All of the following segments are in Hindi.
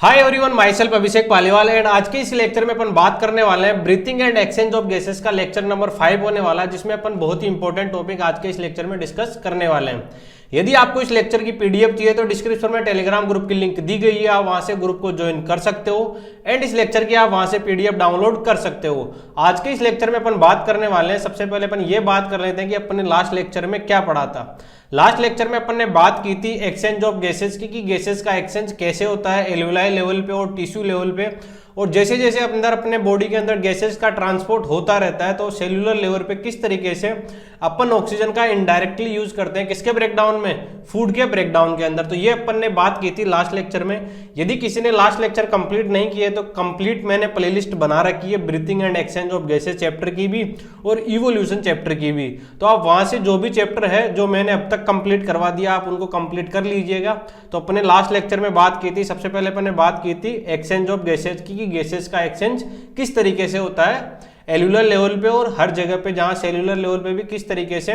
Hi everyone, my self Abhishek Paliwal and आज के इस लेक्चर में अपन बात करने वाले हैं breathing and exchange of gases का लेक्चर नंबर 5 होने वाला है, जिसमें अपन बहुत ही इंपॉर्टेंट टॉपिक आज के इस लेक्चर में डिस्कस करने वाले हैं। यदि आपको इस लेक्चर की पीडीएफ चाहिए तो डिस्क्रिप्शन में टेलीग्राम ग्रुप की लिंक दी गई है, आप वहां से ग्रुप को ज्वाइन कर सकते हो एंड इस लेक्चर की आप वहां से पीडीएफ डाउनलोड कर सकते हो। आज के इस लेक्चर में अपन बात करने वाले हैं, सबसे पहले अपन ये बात कर लेते हैं कि अपन ने लास्ट लेक्चर में क्या पढ़ा था। लास्ट लेक्चर में अपन ने बात की थी एक्सचेंज ऑफ गैसेस की, कि गैसेस का एक्सचेंज कैसे होता है एल्वेलाई लेवल पे और टिश्यू लेवल पे, और जैसे जैसे अंदर अपने बॉडी के अंदर गैसेस का ट्रांसपोर्ट होता रहता है तो सेल्यूलर लेवल पे किस तरीके से अपन ऑक्सीजन का इनडायरेक्टली यूज करते हैं, किसके ब्रेकडाउन में, फूड के ब्रेकडाउन के अंदर। तो ये अपन ने बात की थी लास्ट लेक्चर में। यदि किसी ने लास्ट लेक्चर कंप्लीट नहीं किए तो कंप्लीट मैंने प्लेलिस्ट बना रखी है breathing and exchange of gases chapter की भी और इवोल्यूशन चैप्टर की भी, तो आप वहां से जो भी चैप्टर है जो मैंने अब तक कंप्लीट करवा दिया आप उनको कंप्लीट कर लीजिएगा। तो अपने लास्ट लेक्चर में बात की थी, सबसे पहले अपन ने बात की थी एक्सचेंज ऑफ गैसेस की, गैसेस का एक्सचेंज किस तरीके से होता है एल्यूलर लेवल पे और हर जगह पे जहां सेल्यूलर लेवल पे भी किस तरीके से,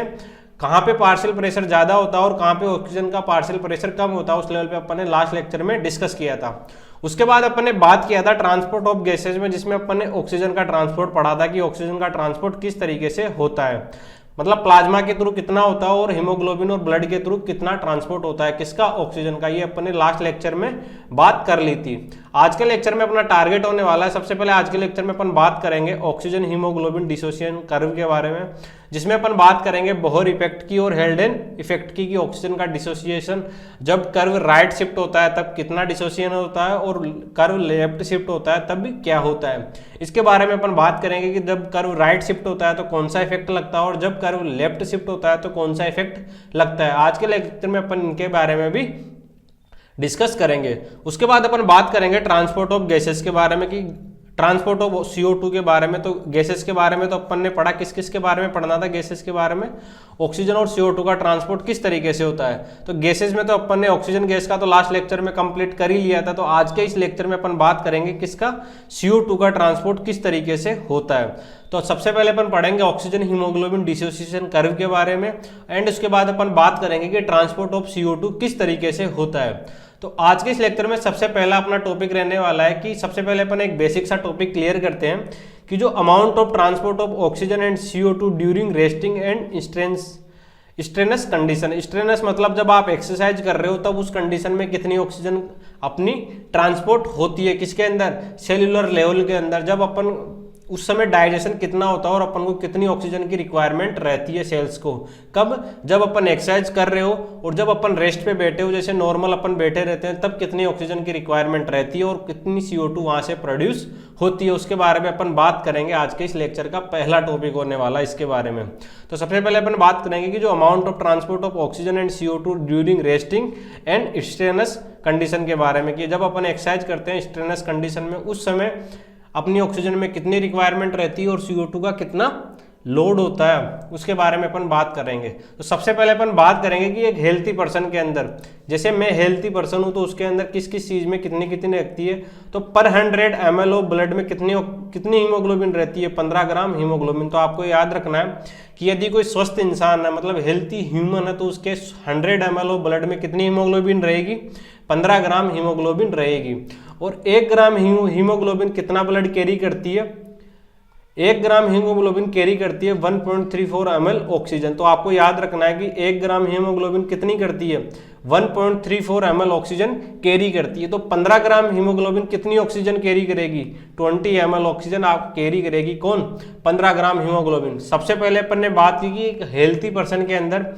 कहां पे पार्शियल प्रेशर ज्यादा होता है और कहां पे ऑक्सीजन का पार्शियल प्रेशर कम होता है, उस लेवल पे अपन ने लास्ट लेक्चर में डिस्कस किया था। उसके बाद अपन ने बात किया था ट्रांसपोर्ट ऑफ गैसेस में, जिसमें अपन ने ऑक्सीजन का ट्रांसपोर्ट पढ़ा था कि ऑक्सीजन का ट्रांसपोर्ट किस तरीके से होता है, मतलब प्लाज्मा के थ्रू कितना होता है और हीमोग्लोबिन और ब्लड के थ्रू कितना ट्रांसपोर्ट होता है किसका, ऑक्सीजन का। ये अपन ने लास्ट लेक्चर में बात कर ली थी। आज के लेक्चर में अपना टारगेट होने वाला है, सबसे पहले आज के लेक्चर में अपन बात करेंगे ऑक्सीजन हीमोग्लोबिन डिसोसिएशन कर्व के बारे में, जिसमें अपन बात करेंगे बोहर इफेक्ट की और हेल्डेन इफेक्ट की, ऑक्सीजन का डिसोसिएशन जब कर्व राइट शिफ्ट होता है तब कितना डिसोसिएशन होता है और कर्व लेफ्ट शिफ्ट होता है तब भी क्या होता है, इसके बारे में अपन बात करेंगे कि जब कर्व राइट शिफ्ट होता है तो कौन सा इफेक्ट लगता है और जब कर्व लेफ्ट शिफ्ट होता है तो कौन सा इफेक्ट लगता है। आज के लेक्चर में अपन इनके बारे में भी डिस्कस करेंगे। उसके बाद अपन बात करेंगे ट्रांसपोर्ट ऑफ गैसेस के बारे में, कि ट्रांसपोर्ट ऑफ CO2 के बारे में। तो गैसेस के बारे में तो अपन ने पढ़ा, किस किस के बारे में पढ़ना था गैसेस के बारे में, ऑक्सीजन और CO2 का ट्रांसपोर्ट किस तरीके से होता है। तो गैसेस में तो अपन ने ऑक्सीजन गैस का तो लास्ट लेक्चर में कंप्लीट कर ही लिया था, तो आज के इस लेक्चर में अपन बात करेंगे किसका, CO2 का ट्रांसपोर्ट किस तरीके से होता है। तो सबसे पहले अपन पढ़ेंगे ऑक्सीजन हीमोग्लोबिन डिसोसिएशन कर्व के बारे में एंड उसके बाद अपन बात करेंगे कि ट्रांसपोर्ट ऑफ CO2 किस तरीके से होता है। तो आज के इस लेक्चर में सबसे पहला अपना टॉपिक रहने वाला है कि सबसे पहले अपन एक बेसिक सा टॉपिक क्लियर करते हैं कि जो amount of transport of oxygen and CO2 during resting and strenuous condition. Strenuous मतलब जब आप एक्सरसाइज कर रहे हो तब उस कंडीशन में कितनी ऑक्सीजन अपनी ट्रांसपोर्ट होती है, किसके अंदर, सेल्यूलर लेवल के अंदर। जब अपन उस समय डाइजेशन कितना होता है और अपन को कितनी ऑक्सीजन की रिक्वायरमेंट रहती है सेल्स को, कब, जब अपन एक्सरसाइज कर रहे हो और जब अपन रेस्ट पे बैठे हो, जैसे नॉर्मल अपन बैठे रहते हैं तब कितनी ऑक्सीजन की रिक्वायरमेंट रहती है और कितनी CO2 वहां से प्रोड्यूस होती है, उसके बारे में अपन बात करेंगे। आज के इस लेक्चर का पहला टॉपिक होने वाला है इसके बारे में। तो सबसे पहले अपन बात करेंगे कि जो amount of transport of oxygen and CO2 during resting and strenuous condition के बारे में, कि जब अपन एक्सरसाइज करते हैं स्ट्रेनस कंडीशन में उस समय अपनी ऑक्सीजन में कितनी रिक्वायरमेंट रहती है और CO2 का कितना लोड होता है, उसके बारे में अपन बात करेंगे। तो सबसे पहले अपन बात करेंगे कि एक हेल्थी पर्सन के अंदर, जैसे मैं हेल्थी पर्सन हूं तो उसके अंदर किस किस चीज में कितनी कितनी रखती है, तो पर 100 ml ऑफ ब्लड में कितनी हीमोग्लोबिन रहती है, 15 ग्राम हीमोग्लोबिन। तो आपको याद रखना है कि यदि कोई स्वस्थ इंसान है, मतलब हेल्थी ह्यूमन है, तो उसके 100 ml ऑफ ब्लड में कितनी हीमोग्लोबिन रहेगी, 15 ग्राम हीमोग्लोबिन रहेगी। और 1 ग्राम हीमोग्लोबिन कितना ब्लड कैरी करती है, 1 ग्राम हीमोग्लोबिन कैरी करती है 1.34 ml ऑक्सीजन। तो आपको याद रखना है कि 1 ग्राम हीमोग्लोबिन कितनी करती है, 1.34 ml ऑक्सीजन कैरी करती है। तो 15 ग्राम हीमोग्लोबिन कितनी ऑक्सीजन कैरी करेगी, 20 ml ऑक्सीजन आप कैरी करेगी, कौन, 15 ग्राम हीमोग्लोबिन। सबसे पहले अपन ने बात की कि एक हेल्थी पर्सन के अंदर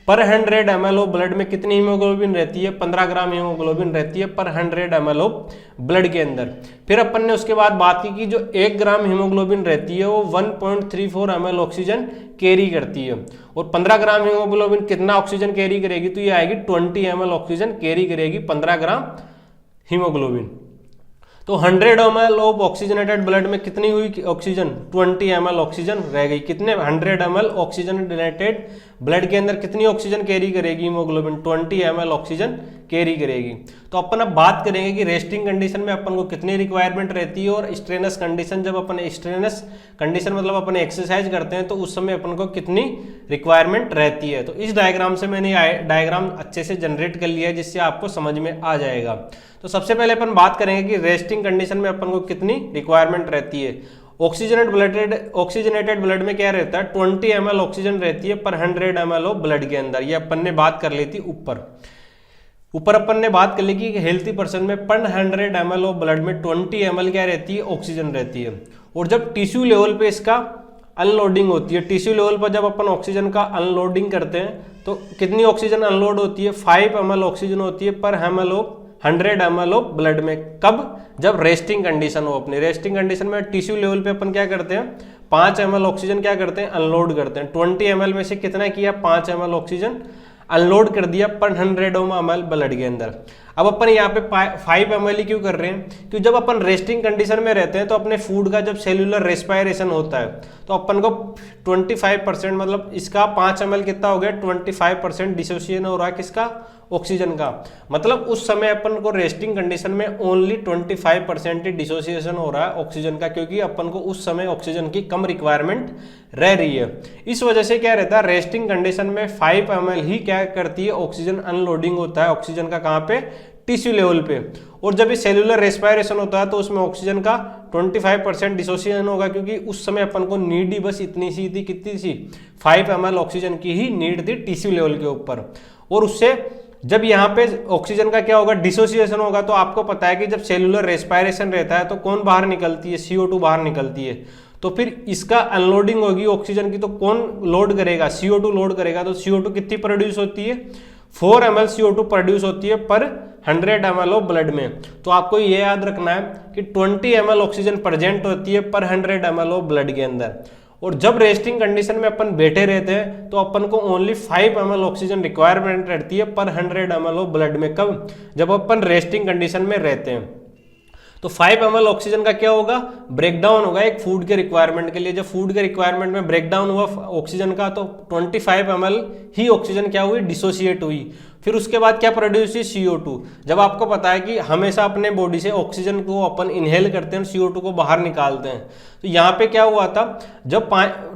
पर 100 ml ऑफ ब्लड में कितनी हीमोग्लोबिन रहती है, 15 ग्राम हीमोग्लोबिन रहती है पर 100 ml ऑफ ब्लड के अंदर। फिर अपन ने उसके बाद बात की कि जो 1 ग्राम हीमोग्लोबिन रहती है वो 1.34 ml ऑक्सीजन कैरी करती है और 15 ग्राम हीमोग्लोबिन कितना ऑक्सीजन कैरी करेगी, तो ये आएगी 20 ml ऑक्सीजन कैरी करेगी 15 ग्राम हीमोग्लोबिन। तो 100 ml ऑफ ऑक्सीजनेटेड ब्लड में कितनी हुई ऑक्सीजन, 20 ml ऑक्सीजन रह गई। कितने, 100 ml ऑक्सीजनेटेड ब्लड के अंदर कितनी ऑक्सीजन कैरी करेगी हीमोग्लोबिन, 20 ml ऑक्सीजन कैरी करेगी। तो अपन अब बात करेंगे कि रेस्टिंग कंडीशन में अपन को कितनी रिक्वायरमेंट रहती है और स्ट्रेनस कंडीशन, जब अपन स्ट्रेनस कंडीशन मतलब अपन एक्सरसाइज करते हैं तो उस समय अपन को कितनी रिक्वायरमेंट रहती है। तो इस डायग्राम से मैंने डायग्राम अच्छे से जनरेट कर लिया है जिससे आपको समझ में आ जाएगा। तो सबसे पहले अपन बात करेंगे कि रेस्टिंग कंडीशन में अपन को कितनी रिक्वायरमेंट रहती है। ऑक्सीजनेटेड ब्लड में क्या रहता है, 20 ml ऑक्सीजन रहती है पर 100 ml ऑफ ब्लड के अंदर। ये अपन ने बात कर ली थी ऊपर अपन ने बात कर ली कि हेल्थी पर्सन में पर 100 ml ऑफ ब्लड में 20 ml क्या रहती है, ऑक्सीजन रहती है। और जब टिश्यू लेवल पे इसका अनलोडिंग होती है, टिश्यू लेवल पर जब अपन ऑक्सीजन का अनलोडिंग करते हैं तो कितनी ऑक्सीजन अनलोड होती है, 5 ml ऑक्सीजन होती है पर 100 ml ऑफ ब्लड में। कब, जब रेस्टिंग कंडीशन हो। अपनी रेस्टिंग कंडीशन में टिश्यू लेवल पे अपन क्या करते हैं, 5 ml ऑक्सीजन क्या करते हैं, अनलोड करते हैं। 20 ml में से कितना किया, 5 ml ऑक्सीजन अनलोड कर दिया पर 100 ml ब्लड के अंदर। अब अपन यहाँ पे 5 ml ही क्यों कर रहे हैं, क्योंकि जब अपन रेस्टिंग कंडीशन में रहते हैं तो अपने फूड का जब सेल्यूलर रेस्पायरेशन होता है तो अपन को 25% मतलब इसका 5 ml कितना हो गया, 25% डिसोसिएशन हो रहा है किसका, ऑक्सीजन का। मतलब उस समय अपन को रेस्टिंग कंडीशन में ओनली 25% ही डिसोसिएशन हो रहा है ऑक्सीजन का, क्योंकि अपन को उस समय ऑक्सीजन की कम रिक्वायरमेंट रह रही है। इस वजह से क्या रहता है, रेस्टिंग कंडीशन में 5 ml ही क्या करती है, ऑक्सीजन अनलोडिंग होता है ऑक्सीजन का, कहाँ पे, टिश्यू लेवल पे। और जब ये सेल्यूलर रेस्पायरेशन होता है तो उसमें ऑक्सीजन का 25% डिसोसिएशन होगा, क्योंकि उस समय अपन को नीड ही बस इतनी सी थी, कितनी सी, 5 ml ऑक्सीजन की ही नीड थी टिश्यू लेवल के ऊपर। और उससे जब यहाँ पे ऑक्सीजन का क्या होगा, डिसोसिएशन होगा, तो आपको पता है कि जब सेल्यूलर रेस्पायरेशन रहता है तो कौन बाहर निकलती है, CO2 बाहर निकलती है। तो फिर इसका अनलोडिंग होगी ऑक्सीजन की तो कौन लोड करेगा, CO2 लोड करेगा। तो CO2 कितनी प्रोड्यूस होती है, 4 ml CO2 प्रोड्यूस होती है पर 100 ml ऑफ ब्लड में। तो आपको ये याद रखना है कि 20 ml ऑक्सीजन प्रेजेंट होती है पर 100 ml ऑफ ब्लड के अंदर। और जब रेस्टिंग कंडीशन में अपन बैठे रहते हैं तो अपन को ओनली 5 ml ऑक्सीजन रिक्वायरमेंट रहती है पर 100 ml ऑफ ब्लड में। कब, जब अपन रेस्टिंग कंडीशन में रहते हैं। तो 5 ml ऑक्सीजन का क्या होगा, ब्रेकडाउन होगा एक फूड के रिक्वायरमेंट के लिए। जब फूड के रिक्वायरमेंट में ब्रेकडाउन हुआ ऑक्सीजन का तो 25 ml ही ऑक्सीजन क्या हुई, डिसोसिएट हुई। फिर उसके बाद क्या प्रोड्यूस हुई, CO2। जब आपको पता है कि हमेशा अपने बॉडी से ऑक्सीजन को अपन इनहेल करते हैं, CO2 को बाहर निकालते हैं। तो यहाँ पे क्या हुआ था, जब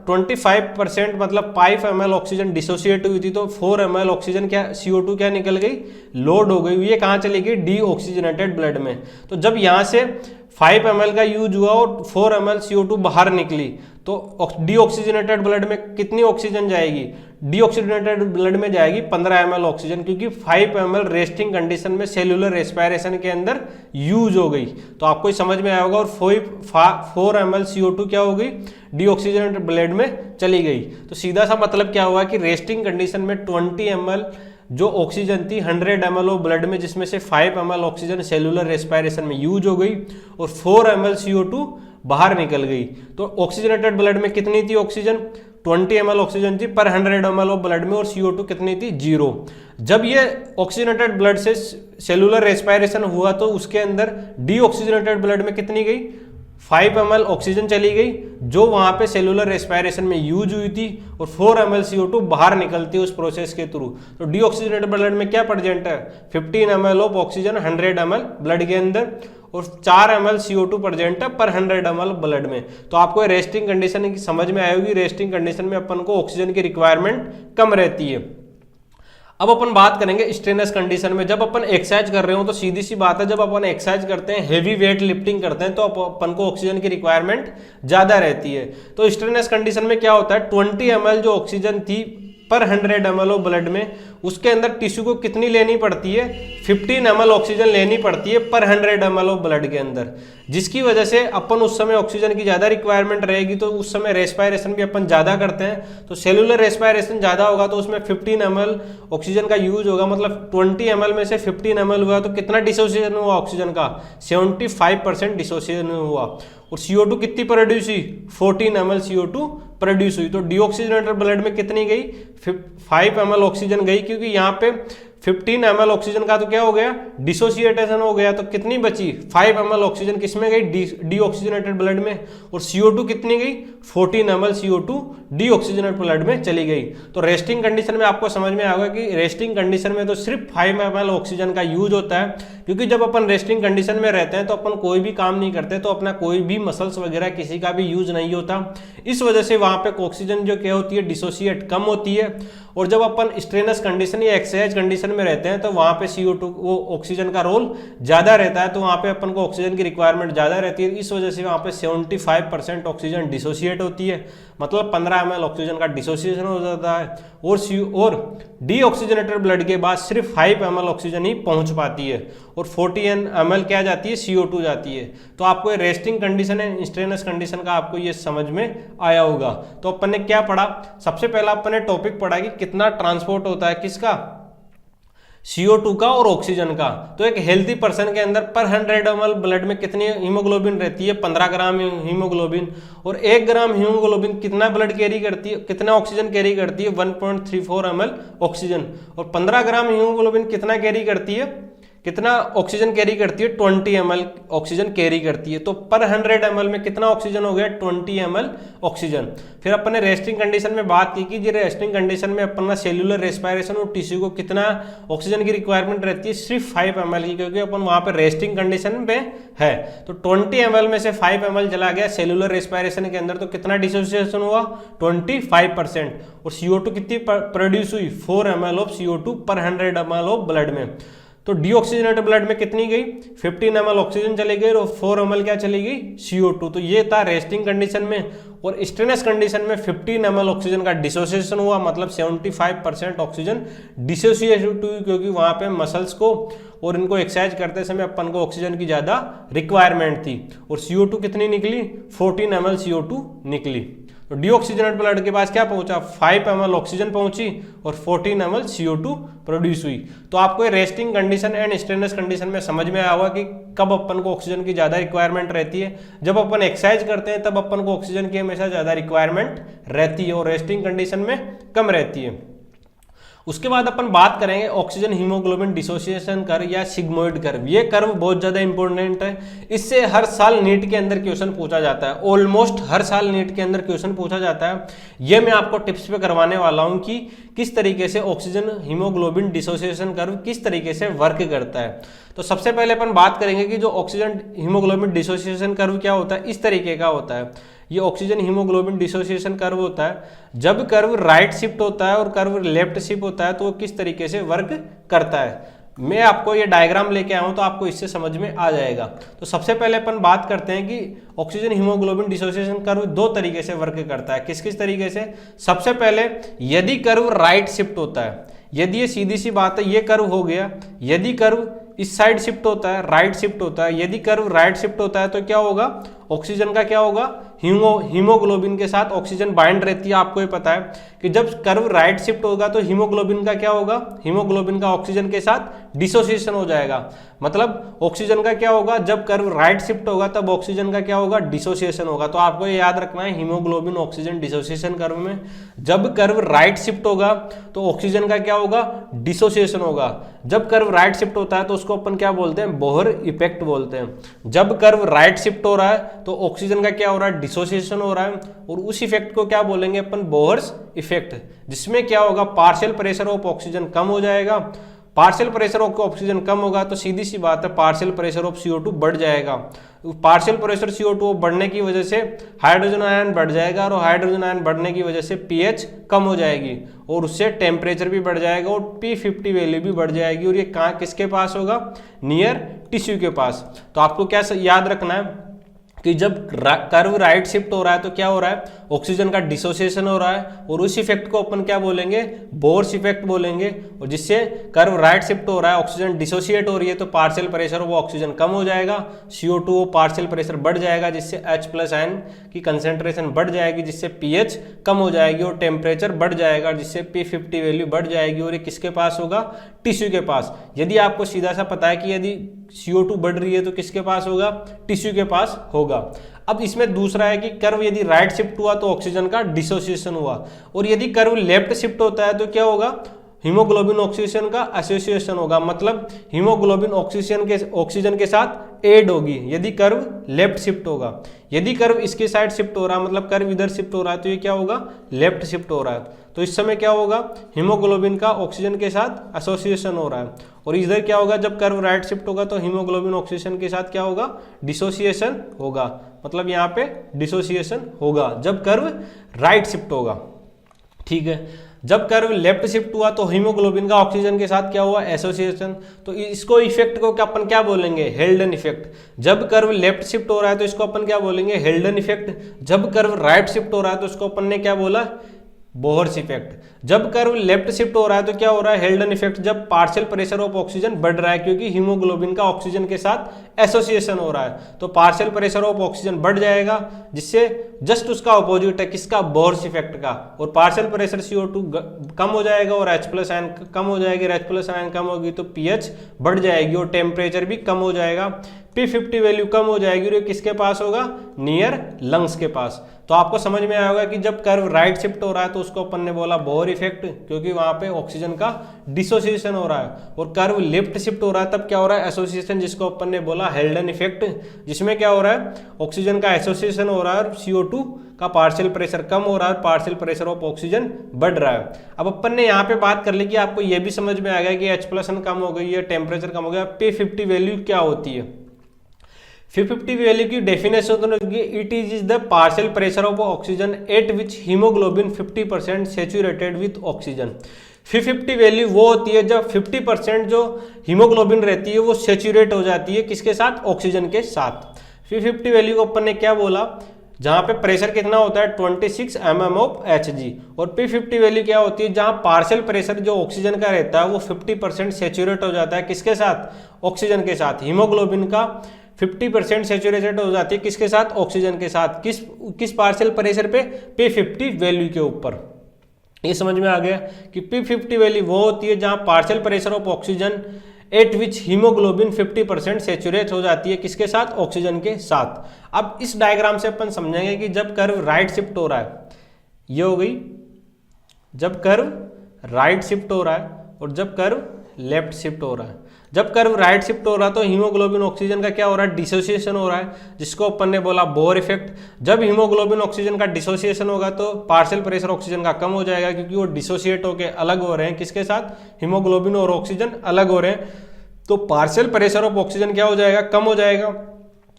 25% मतलब 5 ml ऑक्सीजन डिसोसिएट हुई थी तो 4 ml ऑक्सीजन क्या, CO2 क्या निकल गई, लोड हो गई। ये कहाँ चली गई, डीऑक्सीजनेटेड ब्लड में। तो जब यहाँ से 5 ml का यूज हुआ और 4 ml CO2 बाहर निकली तो डीऑक्सीजनेटेड ब्लड में कितनी ऑक्सीजन जाएगी, डीऑक्सीजनेटेड ब्लड में जाएगी 15 ml ऑक्सीजन, क्योंकि 5 ml रेस्टिंग कंडीशन में सेल्यूलर रेस्पायरेशन के अंदर यूज हो गई। तो आपको समझ में आया होगा। और 4 ml CO2 क्या हो गई, डीऑक्सीजनेटेड ब्लड में चली गई। तो सीधा सा मतलब क्या हुआ कि रेस्टिंग कंडीशन में 20 ml जो ऑक्सीजन थी 100 ml ऑफ ब्लड में, जिसमें से 5 ml ऑक्सीजन सेल्यूलर रेस्पायरेशन में यूज हो गई और 4 ml CO2 बाहर निकल गई। तो ऑक्सीजनेटेड ब्लड में कितनी थी ऑक्सीजन, 20 ml ऑक्सीजन थी पर 100 ml ऑफ ब्लड में, और CO2 कितनी थी, 0। जब ये ऑक्सीजनेटेड ब्लड से सेल्यूलर रेस्पायरेशन हुआ तो उसके अंदर डीऑक्सीजनेटेड ब्लड में कितनी गई, 5 ml ऑक्सीजन चली गई जो वहां पे सेल्यूलर रेस्पायरेशन में यूज हुई थी, और 4 ml CO2 बाहर निकलती है उस प्रोसेस के थ्रू। तो डीऑक्सीजनेटेड ब्लड में क्या प्रेजेंट है, 15 ml of oxygen 100 ml blood के अंदर, और 4 ml CO2 प्रेजेंट है पर 100 ml ब्लड में। तो आपको रेस्टिंग कंडीशन की समझ में आएगी। रेस्टिंग कंडीशन में अपन को ऑक्सीजन की रिक्वायरमेंट कम रहती है। अब अपन बात करेंगे स्ट्रेनस कंडीशन में। जब अपन एक्सरसाइज कर रहे हो तो सीधी सी बात है, जब अपन एक्सरसाइज करते हैं, हेवी वेट लिफ्टिंग करते हैं, तो अपन को ऑक्सीजन की रिक्वायरमेंट ज्यादा रहती है। तो स्ट्रेनस कंडीशन में क्या होता है, 20 ml जो ऑक्सीजन थी पर 100 ml ऑफ ब्लड में, उसके अंदर टिश्यू को कितनी लेनी पड़ती है, 15 ml ऑक्सीजन लेनी पड़ती है पर 100 ml ऑफ ब्लड के अंदर, जिसकी वजह से अपन उस समय ऑक्सीजन की ज्यादा रिक्वायरमेंट रहेगी। तो उस समय रेस्पायरेशन भी अपन ज्यादा करते हैं, तो सेलुलर रेस्पायरेशन ज्यादा होगा तो उसमें 15 ml ऑक्सीजन का यूज होगा। मतलब 20 ml में से 15 ml हुआ तो कितना डिसोसिएशन हुआ ऑक्सीजन का, 75% डिसोसिएशन हुआ। और CO2 कितनी प्रोड्यूस हुई, 14 ml CO2 प्रोड्यूस हुई। तो डीऑक्सीजनेटेड ब्लड में कितनी गई, 5 ml ऑक्सीजन गई, क्योंकि यहाँ पे 15 ml ऑक्सीजन का तो क्या हो गया, डिसोसिएटेशन हो गया। तो कितनी बची, 5 ml ऑक्सीजन किसमें गई, डीऑक्सीजनेटेड ब्लड में, और CO2 कितनी गई, 14 ml CO2 डीऑक्सीजनेटेड ब्लड में चली गई। तो रेस्टिंग कंडीशन में आपको समझ में आएगा कि रेस्टिंग कंडीशन में तो सिर्फ 5 ml ऑक्सीजन का यूज होता है, क्योंकि जब अपन रेस्टिंग कंडीशन में रहते हैं तो अपन कोई भी काम नहीं करते, तो अपना कोई भी मसल्स वगैरह किसी का भी यूज नहीं होता। इस वजह से वहां पे ऑक्सीजन जो क्या होती है, डिसोसिएट कम होती है। और जब अपन स्ट्रेनस कंडीशन या एक्सरसाइज कंडीशन में रहते हैं तो वहां पे CO2 वो ऑक्सीजन का रोल ज्यादा रहता है, तो वहां पे अपन को ऑक्सीजन की रिक्वायरमेंट ज्यादा रहती है। इस वजह से वहां पे 75% ऑक्सीजन डिसोसिएट होती है, मतलब 15 ml ऑक्सीजन का डिसोसिएशन हो जाता है। और डीऑक्सीजनेटेड ब्लड के बाद सिर्फ 5 ml ऑक्सीजन ही पहुंच पाती है और 40 ml क्या जाती है, CO2 जाती है। तो आपको ये रेस्टिंग कंडीशन है, स्ट्रेनस कंडीशन का आपको ये समझ में आया होगा। तो अपन ने क्या पढ़ा, सबसे पहला अपन ने टॉपिक पढ़ा कि कितना ट्रांसपोर्ट होता है किसका, CO2 का और ऑक्सीजन का। तो एक हेल्थी पर्सन के अंदर पर 100 ml ब्लड में कितनी हीमोग्लोबिन रहती है, 15 ग्राम हीमोग्लोबिन। और 1 ग्राम हीमोग्लोबिन कितना ब्लड कैरी करती है, कितना ऑक्सीजन कैरी करती है, 1.34 ml ऑक्सीजन। और 15 ग्राम हीमोग्लोबिन कितना कैरी करती है, कितना ऑक्सीजन कैरी करती है, 20 ml ऑक्सीजन कैरी करती है। तो पर 100 ml में कितना ऑक्सीजन हो गया, 20 ml ऑक्सीजन। फिर अपन ने रेस्टिंग कंडीशन में बात की कि रेस्टिंग कंडीशन में अपन सेल्यूलर रेस्पिरेशन और टिश्यू को कितना ऑक्सीजन की रिक्वायरमेंट रहती है, सिर्फ 5 ml की, क्योंकि अपन वहां पर रेस्टिंग कंडीशन में है। तो 20 ml में से 5 ml चला गया सेल्यूलर रेस्पिरेशन के अंदर, तो कितना डिसोसिएशन हुआ, 25%। और CO2 कितनी प्रोड्यूस हुई, 4 ml ऑफ CO2 पर 100 ml ऑफ ब्लड में। तो डीऑक्सीजनेटेड ब्लड में कितनी गई, 15 ml ऑक्सीजन चली गई और 4 ml क्या चली गई, CO2। तो ये था रेस्टिंग कंडीशन में। और स्ट्रेनस कंडीशन में 15 ml ऑक्सीजन का डिसोसिएशन हुआ, मतलब 75% ऑक्सीजन डिसोसिएट हुई, क्योंकि वहां पे मसल्स को और इनको एक्सरसाइज करते समय अपन को ऑक्सीजन की ज्यादा रिक्वायरमेंट थी। और CO2 कितनी निकली, 14 ml CO2 निकली। तो डीऑक्सीजनेटेड ब्लड के पास क्या पहुंचा, 5 ml ऑक्सीजन पहुंची और 14 ml CO2 प्रोड्यूस हुई। तो आपको ये resting condition and strenuous condition में समझ में आया होगा कि कब अपन को ऑक्सीजन की ज्यादा रिक्वायरमेंट रहती है। जब अपन एक्सरसाइज करते हैं तब अपन को ऑक्सीजन की हमेशा ज्यादा रिक्वायरमेंट रहती है और रेस्टिंग कंडीशन में कम रहती है। उसके बाद अपन बात करेंगे ऑक्सीजन हीमोग्लोबिन डिसोसिएशन कर्व या सिग्मोइड कर्व। ये कर्व बहुत ज्यादा इंपॉर्टेंट है, इससे हर साल नीट के अंदर क्वेश्चन पूछा जाता है, ऑलमोस्ट हर साल नीट के अंदर क्वेश्चन पूछा जाता है। ये मैं आपको टिप्स पे करवाने वाला हूं कि किस तरीके से ऑक्सीजन हीमोग्लोबिन डिसोसिएशन कर्व किस तरीके से वर्क करता है। तो सबसे पहले अपन बात करेंगे कि जो ऑक्सीजन हीमोग्लोबिन डिसोसिएशन कर्व क्या होता है, इस तरीके का होता है। ये ऑक्सीजन हीमोग्लोबिन डिसोसिएशन कर्व होता है। जब कर्व राइट शिफ्ट होता है और कर्व लेफ्ट शिफ्ट होता है तो वो किस तरीके से वर्क करता है, मैं आपको ये डायग्राम लेके आया हूं तो आपको इससे समझ में आ जाएगा। तो सबसे पहले अपन बात करते हैं कि ऑक्सीजन हीमोग्लोबिन डिसोसिएशन कर्व दो तरीके से वर्क करता है। किस किस तरीके से, सबसे पहले यदि कर्व राइट शिफ्ट होता है, यदि ये सीधी सी बात है, ये कर्व हो गया, यदि कर्व इस साइड शिफ्ट होता है, राइट शिफ्ट होता है, यदि कर्व राइट शिफ्ट होता है तो क्या होगा, ऑक्सीजन का क्या होगा, हीमोग्लोबिन के साथ ऑक्सीजन बाइंड रहती है। आपको ये पता है कि जब कर्व राइट शिफ्ट होगा तो हीमोग्लोबिन का क्या होगा, हीमोग्लोबिन का ऑक्सीजन के साथ डिसोसिएशन हो जाएगा। मतलब ऑक्सीजन का क्या होगा, जब कर्व राइट शिफ्ट होगा तब ऑक्सीजन का क्या होगा, डिसोसिएशन होगा। तो आपको ये याद रखना है, हीमोग्लोबिन ऑक्सीजन डिसोसिएशन कर्व में जब कर्व राइट शिफ्ट होगा तो ऑक्सीजन का क्या होगा, डिसोसिएशन होगा। जब कर्व राइट शिफ्ट होता है तो उसको अपन क्या बोलते हैं, बोहर इफेक्ट बोलते हैं। जब कर्व राइट शिफ्ट हो रहा है तो ऑक्सीजन का क्या हो रहा है, डिसोसिएशन हो रहा है, और उस इफेक्ट को क्या बोलेंगे अपन, बोहर्स इफेक्ट, जिसमें क्या होगा, पार्शियल प्रेशर ऑफ ऑक्सीजन कम हो जाएगा। पार्शियल प्रेशर ऑफ ऑक्सीजन कम होगा तो सीधी सी बात है पार्शियल प्रेशर ऑफ CO2 बढ़ जाएगा। पार्शियल प्रेशर CO2 बढ़ने की वजह से हाइड्रोजन आयन बढ़ जाएगा और हाइड्रोजन आयन बढ़ने की वजह से pH कम हो जाएगी और उससे टेम्परेचर भी बढ़ जाएगा और P50 वैल्यू भी बढ़ जाएगी। और ये कहाँ किसके पास होगा, नियर टिश्यू के पास। तो आपको क्या याद रखना है कि जब कर्व राइट शिफ्ट हो रहा है तो क्या हो रहा है, ऑक्सीजन का डिसोसिएशन हो रहा है और उस इफेक्ट को अपन क्या बोलेंगे, बोर्स इफेक्ट बोलेंगे। और जिससे कर्व राइट शिफ्ट हो रहा है, ऑक्सीजन डिसोसिएट हो रही है तो पार्शियल प्रेशर वो ऑक्सीजन कम हो जाएगा, CO2 वो पार्शियल प्रेशर बढ़ जाएगा, जिससे H+ आयन की कंसेंट्रेशन बढ़ जाएगी, जिससे pH कम हो जाएगी और टेम्परेचर बढ़ जाएगा, जिससे P50 वैल्यू बढ़ जाएगी। और ये किसके पास होगा, टिश्यू के पास। यदि आपको सीधा सा पता है कि यदि CO2 बढ़ रही है तो किसके पास होगा, टिश्यू के पास होगा। अब इसमें दूसरा है कि कर्व यदि राइट शिफ्ट हुआ तो ऑक्सीजन का डिसोसिएशन हुआ, और यदि कर्व लेफ्ट शिफ्ट होता है तो क्या होगा, हीमोग्लोबिन ऑक्सीजन का एसोसिएशन होगा, मतलब हीमोग्लोबिन ऑक्सीजन के साथ एड होगी यदि कर्व लेफ्ट शिफ्ट होगा। यदि कर्व इसके साइड शिफ्ट हो रहा है, मतलब कर्व इधर शिफ्ट हो रहा है, तो ये क्या होगा, लेफ्ट शिफ्ट हो रहा है, तो इस समय क्या होगा, हीमोग्लोबिन का ऑक्सीजन के साथ एसोसिएशन हो रहा है। और इधर क्या होगा, जब कर्व राइट शिफ्ट होगा तो हीमोग्लोबिन ऑक्सीजन के साथ क्या होगा, डिसोसिएशन होगा, मतलब यहाँ पे डिसोसिएशन होगा जब कर्व राइट शिफ्ट होगा। ठीक है, जब कर्व लेफ्ट शिफ्ट हुआ तो हीमोग्लोबिन का ऑक्सीजन के साथ क्या हुआ, एसोसिएशन। तो इसको इफेक्ट को क्या अपन क्या बोलेंगे, हेल्डन इफेक्ट। जब कर्व लेफ्ट शिफ्ट हो रहा है तो इसको अपन क्या बोलेंगे, हेल्डन इफेक्ट। जब कर्व राइट शिफ्ट हो रहा है तो इसको अपन ने क्या बोला, बोहर्स इफेक्ट। जब कर्व लेफ्ट शिफ्ट हो रहा है तो क्या हो रहा है, हेल्डन इफेक्ट, जब पार्शियल प्रेशर ऑफ ऑक्सीजन बढ़ रहा है क्योंकि हीमोग्लोबिन का ऑक्सीजन के साथ एसोसिएशन हो रहा है, तो पार्शियल प्रेशर ऑफ ऑक्सीजन बढ़ जाएगा, जिससे जस्ट उसका ऑपोजिट है किसका, बोहर्स इफेक्ट का। और पार्शियल प्रेशर CO2 कम हो जाएगा और H+ आयन कम हो जाएगी, H+ आयन कम होगी तो pH बढ़ जाएगी और टेम्परेचर भी कम हो जाएगा। P50 वैल्यू कम हो जाएगी और ये किसके पास होगा, नियर लंग्स के पास। तो आपको समझ में आया होगा कि जब कर्व राइट शिफ्ट हो रहा है तो उसको अपन ने बोला बोहर इफेक्ट, क्योंकि वहां पे ऑक्सीजन का डिसोसिएशन हो रहा है। और कर्व लेफ्ट शिफ्ट हो रहा है तब क्या हो रहा है, एसोसिएशन, जिसको अपन ने बोला हेल्डन इफेक्ट, जिसमें क्या हो रहा है, ऑक्सीजन का एसोसिएशन हो रहा है और CO2 का पार्शियल प्रेशर कम हो रहा है, पार्शियल प्रेशर ऑफ ऑक्सीजन बढ़ रहा है। अब अपन ने यहाँ पे बात कर ली कि आपको ये भी समझ में आ गया कि H+ कम हो गई है, टेम्परेचर कम हो गया। P50 वैल्यू क्या होती है, P50 वैल्यू की डेफिनेशन होगी, it is the partial pressure of oxygen eight which haemoglobin 50% saturated with oxygen. P50 value वो होती है जब 50% जो हीमोग्लोबिन रहती है वो सेचुरेट हो जाती है किसके साथ, ऑक्सीजन के साथ। P50 वैल्यू को अपन ने क्या बोला, जहां पे प्रेशर कितना होता है 26 mm ऑफ Hg। और P50 वैल्यू क्या होती है, जहां पार्शियल प्रेशर जो ऑक्सीजन का रहता है वो 50% सेचुरेट हो जाता है किसके साथ, ऑक्सीजन के साथ। हीमोग्लोबिन का 50% सेचुरेटेड हो जाती है किसके साथ, ऑक्सीजन के साथ। किस पार्शियल प्रेशर पे, P50 वैल्यू के ऊपर। ये समझ में आ गया कि P50 वैल्यू वो होती है जहां partial pressure of oxygen eight which haemoglobin 50% saturate हो जाती है किसके साथ, ऑक्सीजन के साथ। अब इस डायग्राम से अपन समझेंगे कि जब कर्व राइट शिफ्ट हो रहा है, ये हो गई जब कर्व राइट शिफ्ट हो रहा है, और जब कर्व लेफ्ट शिफ्ट हो रहा है। जब कर्व राइट शिफ्ट हो रहा है तो हीमोग्लोबिन ऑक्सीजन का क्या हो रहा है, डिसोसिएशन हो रहा है, जिसको अपन ने बोला बोहर इफेक्ट। जब हीमोग्लोबिन ऑक्सीजन का डिसोसिएशन होगा तो पार्शियल प्रेशर ऑक्सीजन का कम हो जाएगा, क्योंकि वो डिसोसिएट होकर अलग हो रहे हैं किसके साथ, हीमोग्लोबिन और ऑक्सीजन अलग हो रहे हैं, तो पार्शियल प्रेशर ऑफ ऑक्सीजन क्या हो जाएगा, कम हो जाएगा,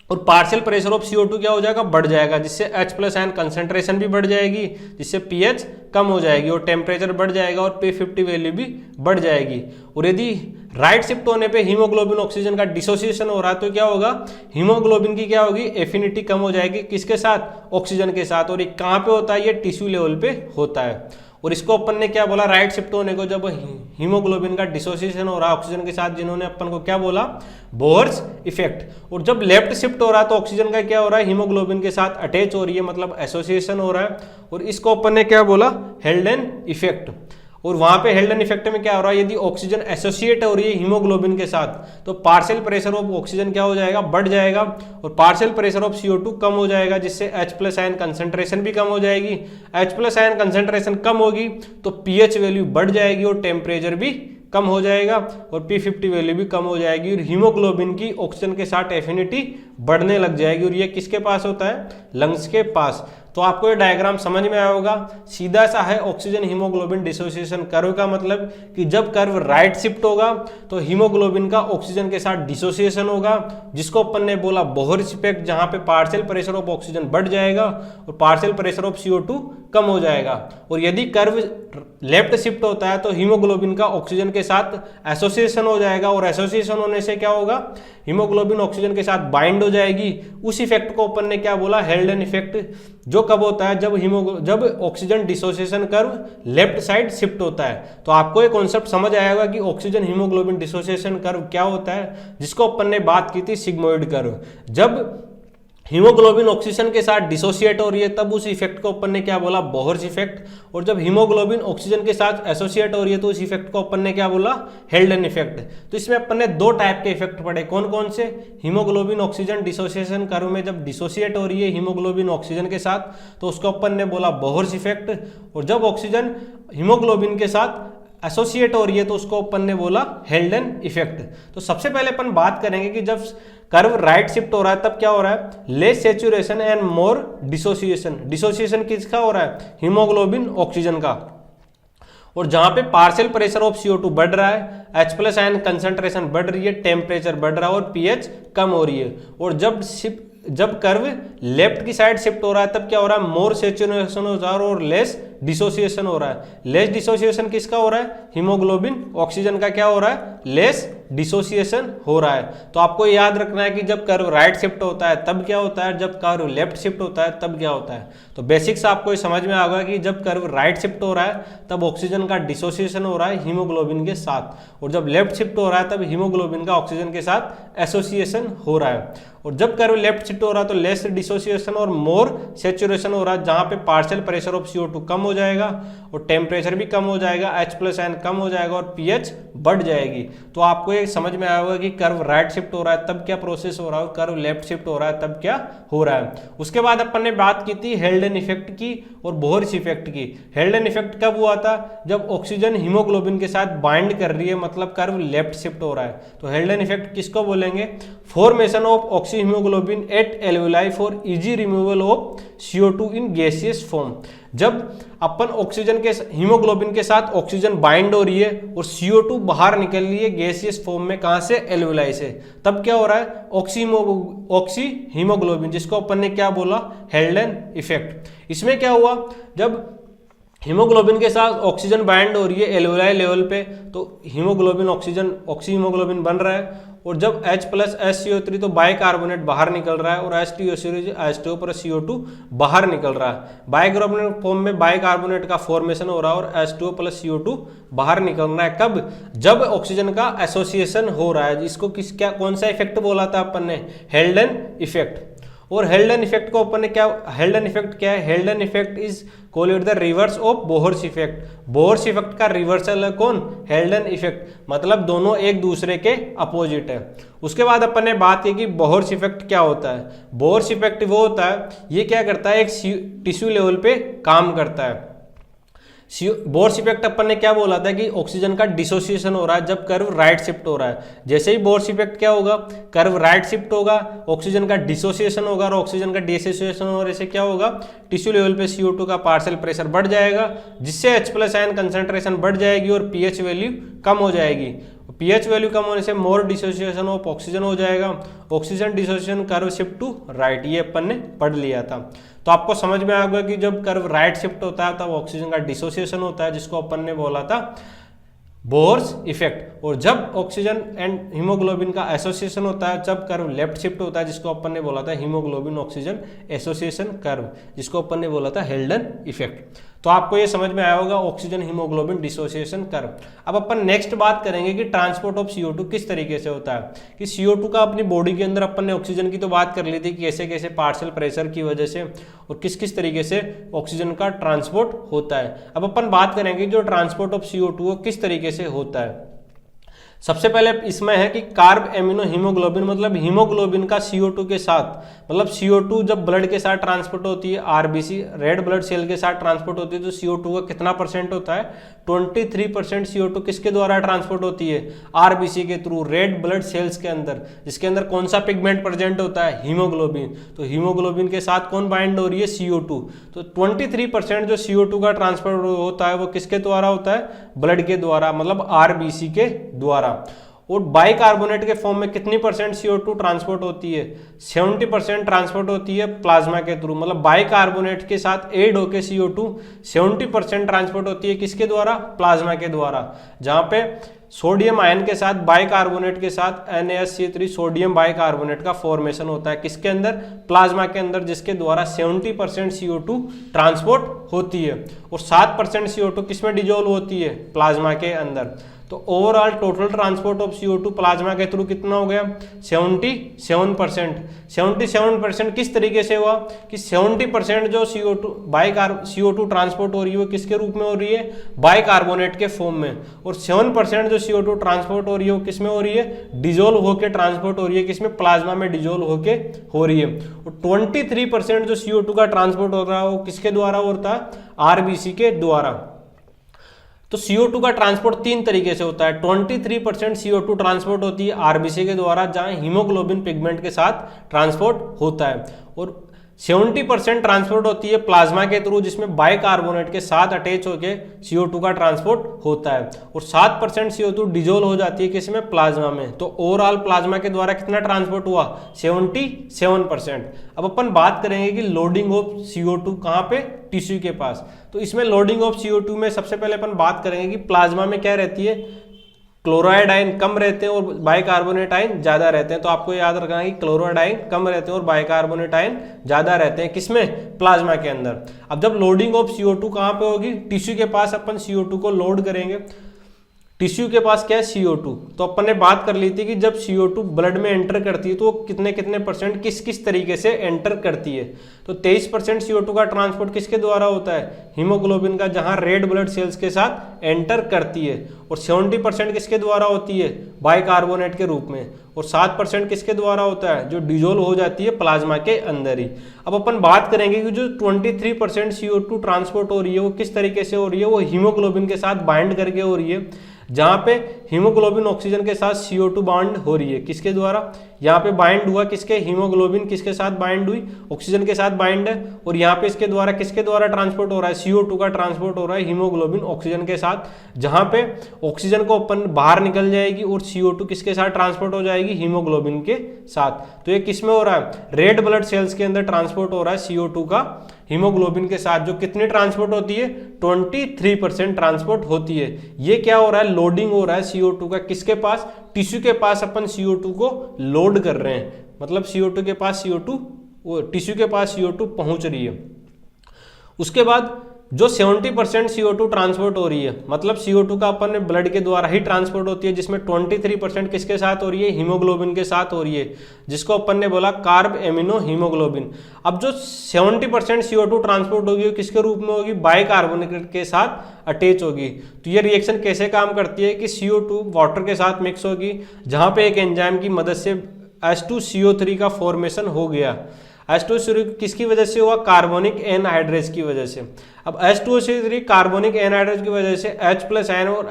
और पार्शियल प्रेशर ऑफ CO2 क्या हो जाएगा, बढ़ जाएगा, जिससे H+ आयन कंसंट्रेशन भी बढ़ जाएगी, जिससे pH कम हो जाएगी और टेम्परेचर बढ़ जाएगा और P50 वैल्यू भी बढ़ जाएगी। और यदि राइट शिफ्ट होने पे हीमोग्लोबिन ऑक्सीजन का डिसोसिएशन हो रहा है तो क्या होगा, हीमोग्लोबिन की क्या होगी, एफिनिटी कम हो जाएगी किसके साथ, ऑक्सीजन के साथ। और ये कहाँ पे होता है, ये टिश्यू लेवल पे होता है। और इसको अपन ने क्या बोला, राइट शिफ्ट होने को जब हीमोग्लोबिन का डिसोसिएशन हो रहा है ऑक्सीजन के साथ, जिन्होंने अपन को क्या बोला, बोहर्स इफेक्ट। और जब लेफ्ट शिफ्ट हो रहा है तो ऑक्सीजन का क्या हो रहा है, हीमोग्लोबिन के साथ अटैच हो रही है, मतलब एसोसिएशन हो रहा है, और इसको अपन ने क्या बोला, हेल्डन इफेक्ट। और वहां पे हेल्डन इफेक्ट में क्या हो रहा है, यदि ऑक्सीजन एसोसिएट हो रही है हीमोग्लोबिन के साथ तो पार्शियल प्रेशर ऑफ ऑक्सीजन क्या हो जाएगा, बढ़ जाएगा, और पार्शियल प्रेशर ऑफ CO2 कम हो जाएगा, जिससे H+ आयन कंसंट्रेशन भी कम हो जाएगी। H+ आयन कंसंट्रेशन कम होगी तो pH वैल्यू बढ़ जाएगी और टेम्परेचर भी कम हो जाएगा, और P50 वैल्यू भी कम हो जाएगी, और हीमोग्लोबिन की ऑक्सीजन के साथ एफिनिटी बढ़ने लग जाएगी। और ये किसके पास होता है, लंग्स के पास। तो आपको ये डायग्राम समझ में आया होगा, सीधा सा है ऑक्सीजन हीमोग्लोबिन डिसोसिएशन कर्व का, मतलब कि जब कर्व राइट शिफ्ट होगा तो हीमोग्लोबिन का ऑक्सीजन के साथ डिसोसिएशन होगा, जिसको अपन ने बोला बोहर्स इफेक्ट, जहां पे पार्शियल प्रेशर ऑफ ऑक्सीजन बढ़ जाएगा और पार्शियल प्रेशर ऑफ CO2 कम हो जाएगा। और यदि कर्व लेफ्ट शिफ्ट होता है तो हीमोग्लोबिन का ऑक्सीजन के साथ एसोसिएशन हो जाएगा, और एसोसिएशन होने से क्या होगा, हीमोग्लोबिन ऑक्सीजन के साथ बाइंड हो जाएगी। उस इफेक्ट को अपन ने क्या बोला, हेल्डन इफेक्ट, जो कब होता है, जब oxygen dissociation curve left side shift होता है। तो आपको ये कॉन्सेप्ट समझ आएगा कि ऑक्सीजन हीमोग्लोबिन डिसोसिएशन कर्व क्या होता है, जिसको अपन ने बात की थी सिग्मोइड कर्व। जब हीमोग्लोबिन ऑक्सीजन के साथ डिसोसिएट हो रही है तब उस इफेक्ट को अपन ने क्या बोला, बोहर्स इफेक्ट, और जब हीमोग्लोबिन ऑक्सीजन के साथ एसोसिएट हो रही है तो उस इफेक्ट को अपन ने क्या बोला, हेल्डन इफेक्ट। तो इसमें अपन ने दो टाइप के इफेक्ट पढ़े, कौन कौन से, हीमोग्लोबिन ऑक्सीजन डिसोसिएशन कर्व में जब डिसोसिएट हो रही है हीमोग्लोबिन ऑक्सीजन के साथ तो उसको अपन ने बोला बोहर्स इफेक्ट, और जब ऑक्सीजन हीमोग्लोबिन के साथ एसोसिएट हो रही है तो उसको अपन ने बोला हेल्डन इफेक्ट। तो सबसे पहले अपन बात करेंगे कि जब कर्व राइट शिफ्ट हो रहा है तब क्या हो रहा है, less saturation and more dissociation. Dissociation किसका हो रहा है, हीमोग्लोबिन ऑक्सीजन का। और जहां पे पार्शियल प्रेशर ऑफ CO2 बढ़ रहा है, H+ आयन कंसंट्रेशन बढ़ रही है, टेम्परेचर बढ़ रहा है और pH कम हो रही है। और जब कर्व लेफ्ट की साइड शिफ्ट हो रहा है तब क्या हो रहा है, मोर सेचुरेशन हो रहा है और लेस डिसोसिएशन हो रहा है। लेस डिसोसिएशन किसका हो रहा है, हीमोग्लोबिन ऑक्सीजन का क्या हो रहा है, लेस डिसोसिएशन हो रहा है। तो आपको याद रखना है कि जब कर्व राइट शिफ्ट होता है तब क्या होता है, जब कर्व लेफ्ट शिफ्ट होता है तब क्या होता है। तो बेसिक्स आपको समझ में आ गया कि जब कर्व राइट शिफ्ट हो रहा है तब ऑक्सीजन का डिसोसिएशन हो रहा है हीमोग्लोबिन के साथ, और जब लेफ्ट शिफ्ट हो रहा है तब हीमोग्लोबिन का ऑक्सीजन के साथ एसोसिएशन हो रहा है। और जब कर्व लेफ्ट शिफ्ट हो रहा है तो लेस डिसोसिएशन और मोर सेचुरेशन हो रहा है, जहां पे पार्शियल प्रेशर ऑफ CO2 कम हो जाएगा और टेम्परेचर भी कम हो जाएगा, H+ आयन कम हो जाएगा और pH बढ़ जाएगी। तो आपको ये समझ में आया होगा कि कर्व राइट शिफ्ट हो रहा है तब क्या प्रोसेस हो रहा है, कर्व लेफ्ट शिफ्ट हो रहा है तब क्या हो रहा है। उसके बाद अपन ने बात की थी हेल्डन इफेक्ट की और बोहर्स इफेक्ट की। हेल्डन इफेक्ट कब हुआ था, जब ऑक्सीजन हीमोग्लोबिन के साथ बाइंड कर रही है, मतलब कर्व लेफ्ट शिफ्ट हो रहा है। तो हेल्डन इफेक्ट किसको बोलेंगे, formation of oxy haemoglobin at alveoli for easy removal of CO2 in gaseous form. जब अपन ऑक्सीजन के हीमोग्लोबिन के साथ ऑक्सीजन बाइंड हो रही है और CO2 बाहर निकल रही है गैसियस फॉर्म में, कहां से, एल्वेलाई से, तब क्या हो रहा है, ऑक्सी हीमोग्लोबिन, जिसको अपन ने क्या बोला, हेल्डन इफेक्ट। इसमें क्या हुआ, जब हीमोग्लोबिन के साथ ऑक्सीजन बाइंड हो रही है एल्वेलाई लेवल पे तो हीमोग्लोबिन ऑक्सीजन ऑक्सी हीमोग्लोबिन बन रहा है, और जब H+ SCO3 तो बाइकार्बोनेट बाहर निकल रहा है और H2SO पर CO2 बाहर निकल रहा है। बाइकार्बोनेट फॉर्म में बाइकार्बोनेट का फॉर्मेशन हो रहा है और H2O+ CO2 बाहर निकल रहा है। कब, जब ऑक्सीजन का एसोसिएशन हो रहा है। इसको कौन सा इफेक्ट बोला था अपन ने, हेल्डन इफेक्ट। और हेल्डन इफेक्ट को अपन ने क्या, हेल्डन इफेक्ट क्या है, हेल्डन effect is called the reverse of Bohr's effect. Bohr's effect का रिवर्सल है कौन, हेल्डन इफेक्ट, मतलब दोनों एक दूसरे के अपोजिट है। उसके बाद अपन ने बात की कि बोहर्स इफेक्ट क्या होता है। बोहर्स इफेक्ट वो होता है, ये क्या करता है, एक टिश्यू लेवल पे काम करता है। बोर्स इफेक्ट अपन ने क्या बोला था कि ऑक्सीजन का डिसोसिएशन हो रहा है जब कर्व राइट शिफ्ट हो रहा है। जैसे ही बोर्स इफेक्ट क्या होगा, कर्व राइट शिफ्ट होगा, ऑक्सीजन का डिसोसिएशन होगा, और ऑक्सीजन का डिसोसिएशन होने से क्या होगा, टिश्यू लेवल पे CO2 का पार्शियल प्रेशर बढ़ जाएगा, जिससे H+ आयन कंसंट्रेशन बढ़ जाएगी और pH वैल्यू कम हो जाएगी। pH वैल्यू कम होने से मोर डिसोसिएशन ऑफ ऑक्सीजन हो जाएगा, oxygen dissociation curve shift to right, ये अपन ने पढ़ लिया था। तो आपको समझ में आ गया कि जब कर्व राइट शिफ्ट होता है तब ऑक्सीजन का डिसोसिएशन होता है, जिसको अपन ने बोला था बोहर्स इफेक्ट। और जब ऑक्सीजन एंड हीमोग्लोबिन का एसोसिएशन होता है, जब कर्व लेफ्ट शिफ्ट होता है, जिसको अपन ने बोला था हीमोग्लोबिन ऑक्सीजन एसोसिएशन कर्व, जिसको अपन ने बोला था हेल्डन इफेक्ट। तो आपको ये समझ में आया होगा ऑक्सीजन हीमोग्लोबिन डिसोसिएशन कर्व। अब अपन नेक्स्ट बात करेंगे कि ट्रांसपोर्ट ऑफ CO2 किस तरीके से होता है। कि CO2 का अपनी बॉडी के अंदर, अपन ने ऑक्सीजन की तो बात कर ली थी कि कैसे कैसे पार्शियल प्रेशर की वजह से और किस किस तरीके से ऑक्सीजन का ट्रांसपोर्ट होता है। अब अपन बात करेंगे जो ट्रांसपोर्ट ऑफ CO2 किस तरीके से होता है। सबसे पहले इसमें है कि कार्ब एमिनो हीमोग्लोबिन, मतलब हीमोग्लोबिन का CO2 के साथ, मतलब CO2 जब ब्लड के साथ ट्रांसपोर्ट होती है, RBC रेड ब्लड सेल के साथ ट्रांसपोर्ट होती है, तो CO2 का कितना परसेंट होता है, 23% CO2 किसके द्वारा ट्रांसपोर्ट होती है, RBC के थ्रू, रेड ब्लड सेल्स के अंदर, जिसके अंदर कौन सा पिगमेंट प्रेजेंट होता है, हीमोग्लोबिन। तो हीमोग्लोबिन के साथ कौन बाइंड हो रही है, CO2। तो 23% जो CO2 का ट्रांसपोर्ट होता है वो किसके द्वारा होता है, ब्लड के द्वारा, मतलब RBC के द्वारा। और बाइकार्बोनेट के फॉर्म में कितनी परसेंट CO2 ट्रांसपोर्ट होती है, 70% ट्रांसपोर्ट होती है प्लाज्मा के थ्रू, मतलब बाइकार्बोनेट के साथ एड होकर CO2 70% ट्रांसपोर्ट होती है किसके द्वारा, प्लाज्मा के द्वारा। जहां पे सोडियम आयन के साथ बाइकार्बोनेट के साथ NaSC3 सोडियम बाइकार्बोनेट का फॉर्मेशन होता है किसके अंदर, प्लाज्मा के अंदर, जिसके द्वारा 70% CO2 ट्रांसपोर्ट होती है और 7% CO2 किसमें डिजोल्व होती है, प्लाज्मा के अंदर। तो overall total transport of CO2 plasma के थ्रू कितना हो गया, 77%। 77% किस तरीके से हुआ कि 70% जो CO2 ट्रांसपोर्ट हो रही है वो किसके रूप में हो रही है, बाइकार्बोनेट के फॉर्म में, और 7% जो CO2 ट्रांसपोर्ट हो रही है वो किसमें हो रही है, डिजोल्व होकर ट्रांसपोर्ट हो रही है, किसमें, प्लाज्मा में डिजोल्व होके हो रही है। और 23% जो CO2 का ट्रांसपोर्ट हो रहा है वो किसके द्वारा होता है, RBC के द्वारा। तो CO2 का ट्रांसपोर्ट तीन तरीके से होता है। 23% CO2 ट्रांसपोर्ट होती है आरबीसी के द्वारा, जहां हीमोग्लोबिन पिगमेंट के साथ ट्रांसपोर्ट होता है, और 70% ट्रांसपोर्ट होती है प्लाज्मा के थ्रू, जिसमें बाइकार्बोनेट के साथ अटैच होकर CO2 का ट्रांसपोर्ट होता है, और 7% CO2 डिजोल्व हो जाती है किसमें, प्लाज्मा में। तो ओवरऑल प्लाज्मा के द्वारा कितना ट्रांसपोर्ट हुआ, 77%। अब अपन बात करेंगे कि लोडिंग ऑफ CO2 कहाँ पे, टिश्यू के पास। तो इसमें लोडिंग ऑफ CO2 में सबसे पहले अपन बात करेंगे कि प्लाज्मा में क्या रहती है, क्लोराइड आयन कम रहते हैं और बाइकार्बोनेट आयन ज्यादा रहते हैं। तो आपको याद रखना है कि क्लोराइड आयन कम रहते हैं और बाइकार्बोनेट आयन ज्यादा रहते हैं किसमें, प्लाज्मा के अंदर। अब जब लोडिंग ऑफ CO2 कहां पे होगी, टिश्यू के पास अपन CO2 को लोड करेंगे। टिश्यू के पास क्या है, CO2। तो अपन ने बात कर ली थी कि जब CO2 ब्लड में एंटर करती है तो वो कितने कितने परसेंट किस किस तरीके से एंटर करती है। तो 23% CO2 का ट्रांसपोर्ट किसके द्वारा होता है, हीमोग्लोबिन का, जहां रेड ब्लड सेल्स के साथ एंटर करती है, और 70% किसके द्वारा होती है, बाइकार्बोनेट के रूप में, और 7% किसके द्वारा होता है, जो डिजोल्व हो जाती है प्लाज्मा के अंदर ही। अब अपन बात करेंगे कि जो 23% CO2 ट्रांसपोर्ट हो रही है वो किस तरीके से हो रही है, वो हीमोग्लोबिन के साथ बाइंड करके हो रही है, जहां पे हीमोग्लोबिन ऑक्सीजन के साथ CO2 बाइंड हो रही है किसके द्वारा, यहाँ पे बाइंड हुआ किसके, हीमोग्लोबिन किसके साथ बाइंड हुई, ऑक्सीजन के साथ बाइंड है, और यहाँ पे इसके द्वारा किसके द्वारा ट्रांसपोर्ट हो रहा है, CO2 का ट्रांसपोर्ट हो रहा है हीमोग्लोबिन ऑक्सीजन के साथ, जहां पे ऑक्सीजन को अपन बाहर निकल जाएगी और CO2 किसके साथ ट्रांसपोर्ट हो जाएगी, हीमोग्लोबिन के साथ। तो ये किसमें हो रहा है, रेड ब्लड सेल्स के अंदर ट्रांसपोर्ट हो रहा है CO2 का हीमोग्लोबिन के साथ, जो कितनी ट्रांसपोर्ट होती है, 23% ट्रांसपोर्ट होती है। ये क्या हो रहा है, लोडिंग हो रहा है CO2 का किसके पास, टिश्यू के पास अपन CO2 को लोड कर रहे हैं, मतलब CO2 के पास CO2, टिश्यू के पास CO2 पहुंच रही है। उसके बाद जो 70% CO2 ट्रांसपोर्ट हो रही है, मतलब CO2 का अपन ब्लड के द्वारा ही ट्रांसपोर्ट होती है, जिसमें 23% किसके साथ हो रही है, हीमोग्लोबिन के साथ हो रही है, जिसको अपन ने बोला कार्ब एमिनो हीमोग्लोबिन। अब जो 70% CO2 ट्रांसपोर्ट होगी किसके रूप में होगी, बाइकार्बोनेट के साथ अटैच होगी। तो ये रिएक्शन कैसे काम करती है कि CO2 वाटर के साथ मिक्स होगी, जहां पे एक एंजाइम की मदद से H2CO3 का फॉर्मेशन हो गया। H2CO3 किसकी वजह से हुआ, कार्बोनिक एनहाइड्रेज की वजह से। अब H2CO3 कार्बोनिक एनहाइड्रेज की वजह से H+N और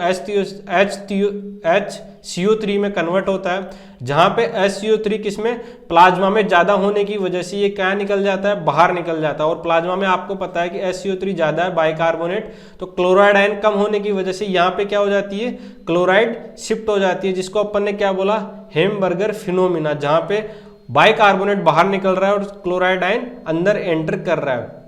HCO3 में कन्वर्ट होता है, जहां पे HCO3 किसमें, प्लाज्मा में ज्यादा होने की वजह से ये क्या निकल जाता है, बाहर निकल जाता है, और प्लाज्मा में आपको पता है कि HCO3 ज्यादा है बाइकार्बोनेट, तो क्लोराइड आयन कम होने की वजह से यहाँ पे क्या हो जाती है, क्लोराइड शिफ्ट हो जाती है, जिसको अपन ने क्या बोला, हेमबर्गर फिनोमिना, जहां पे बाइकार्बोनेट बाहर निकल रहा है और क्लोराइड आयन अंदर एंटर कर रहा है।